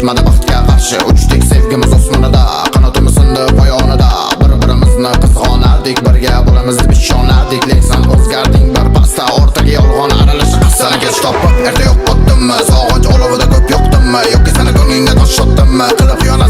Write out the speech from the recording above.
yetmadi baxtga qarshi. Uchdik sevgimiz osmonida, qanotimiz sindi poyonida. Bir-birimizni qizg'onardik, birga bo'lamiz deb ishonardik. Lekin o'zgarding birpasda, ortaga yolg'on aralashi qasani kech topib erta yo'qotdimmi? Sog'inch olovida ko'p yoqdimmi? Yoki seni ko'nglingga tosh otdimmi? Qilib xiyonat